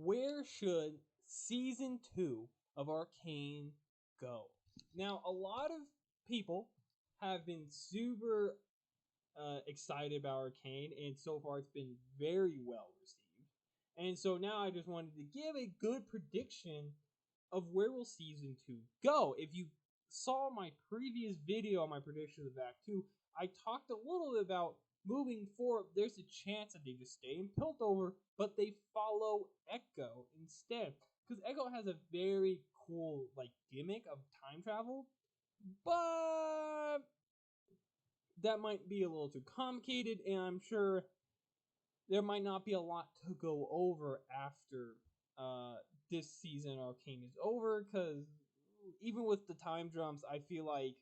where should season 2 of Arcane go? Now, a lot of people have been super excited about Arcane, and so far it's been very well received. And so now I just wanted to give a good prediction of where will season 2 go. If you saw my previous video on my predictions of Act 2, I talked a little bit about moving forward. There's a chance that they just stay in Piltover, but they follow Echo instead. Because Echo has a very cool gimmick of time travel, but that might be a little too complicated, and I'm sure there might not be a lot to go over after this season Arcane is over, because even with the time jumps, I feel like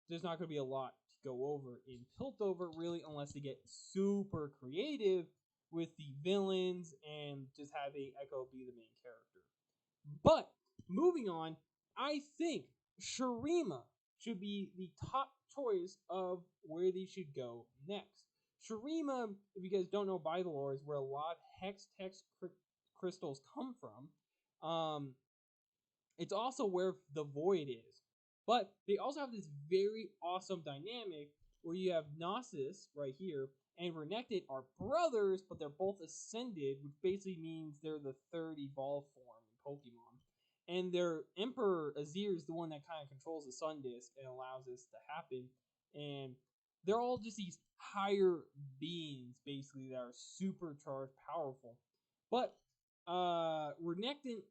there's not going to be a lot to go over in Piltover, really, unless they get super creative with the villains and just having Echo be the main character. But moving on, I think Shurima should be the top choice of where they should go next. Shurima, if you guys don't know by the lore, is where a lot of hex text crystals come from. It's also where the void is. But they also have this very awesome dynamic where you have Gnosis right here and Renekton are brothers, but they're both ascended, which basically means they're the third evolved form in Pokemon. And their Emperor Azir is the one that kind of controls the Sun Disk and allows this to happen. And they're all just these higher beings, basically, that are supercharged, powerful. But Renekton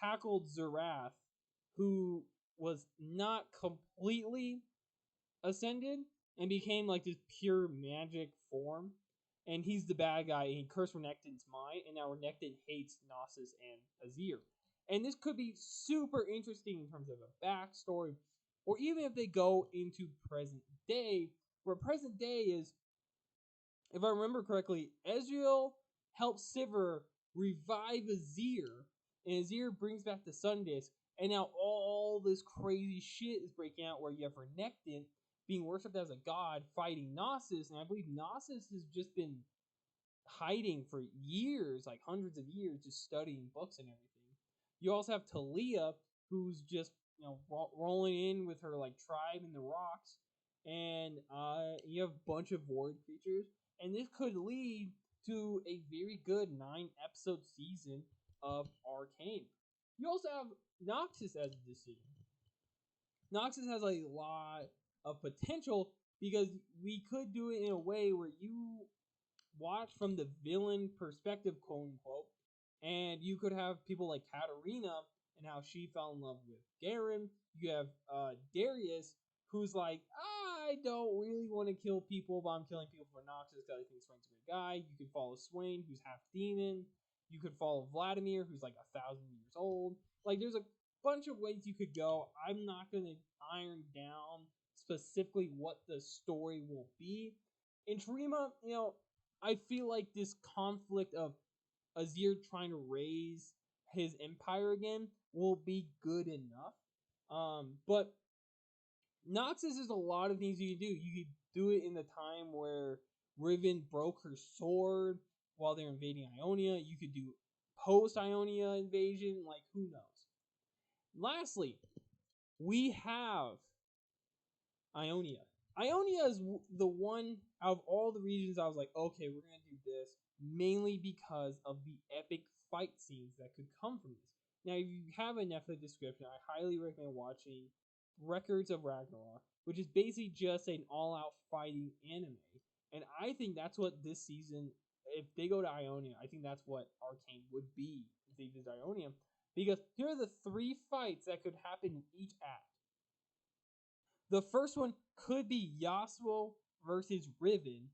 tackled Zerath, who was not completely ascended and became like this pure magic form. And he's the bad guy, and he cursed Renekton's mind, and now Renekton hates Gnosis and Azir. And this could be super interesting in terms of a backstory, or even if they go into present day, where present day is, if I remember correctly, Ezreal helps Sivir revive Azir, and Azir brings back the Sun Disk, and now all this crazy shit is breaking out where you have Renekton being worshipped as a god fighting Gnosis, and I believe Gnosis has just been hiding for years, like hundreds of years, just studying books and everything. You also have Talia, who's just rolling in with her tribe in the rocks, and you have a bunch of void creatures, and this could lead to a very good 9-episode season of Arcane. You also have Noxus as a decision. Noxus has a lot of potential because we could do it in a way where you watch from the villain perspective, quote unquote, and you could have people like Katarina and how she fell in love with Garen. You have Darius, who's like, I don't really want to kill people, but I'm killing people for Noxus because I think Swain's a good guy. You could follow Swain, who's half demon. You could follow Vladimir, who's like 1,000 years old. There's a bunch of ways you could go. I'm not going to iron down specifically what the story will be. In Shurima, I feel like this conflict of Azir trying to raise his empire again will be good enough. But Noxus is a lot of things you can do. You could do it in the time where Riven broke her sword while they're invading Ionia. You could do post-Ionia invasion, who knows. Lastly, we have Ionia. Ionia is the one out of all the regions I was like, okay, we're going to do this, mainly because of the epic fight scenes that could come from this. Now, if you have a Netflix description, I highly recommend watching Records of Ragnarok, which is basically just an all-out fighting anime. And I think that's what this season, if they go to Ionia, I think that's what Arcane would be if they visit Ionia. Because here are the 3 fights that could happen in each act. The first one could be Yasuo versus Riven.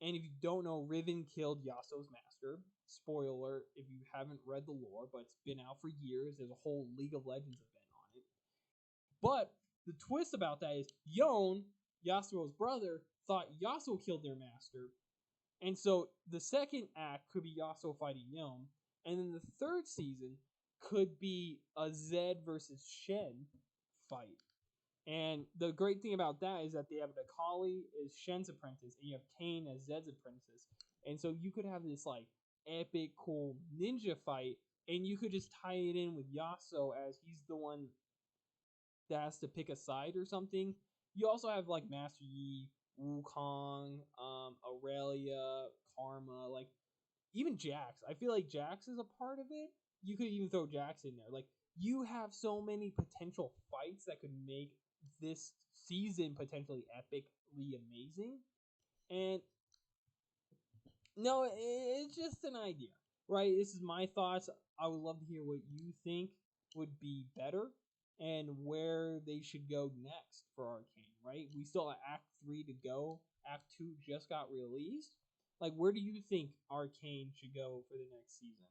And if you don't know, Riven killed Yasuo's master. Spoiler alert if you haven't read the lore, but it's been out for years. There's a whole League of Legends event on it. But the twist about that is Yone, Yasuo's brother, thought Yasuo killed their master. And so the second act could be Yasuo fighting Yone. And then the third season could be a Zed versus Shen fight. And the great thing about that is that they have Akali as Shen's apprentice, and you have Kayn as Zed's apprentice. And so you could have this epic, cool ninja fight, and you could just tie it in with Yasuo as he's the one that has to pick a side or something. You also have like Master Yi, Wukong, Aurelia, Karma, like even Jax. I feel like Jax is a part of it. You could even throw Jax in there. Like you have so many potential fights that could make this season potentially epically amazing. And no, it's just an idea, right? This is my thoughts. I would love to hear what you think would be better and where they should go next for Arcane, right? We still have Act 3 to go. Act 2 just got released. Like, where do you think Arcane should go for the next season?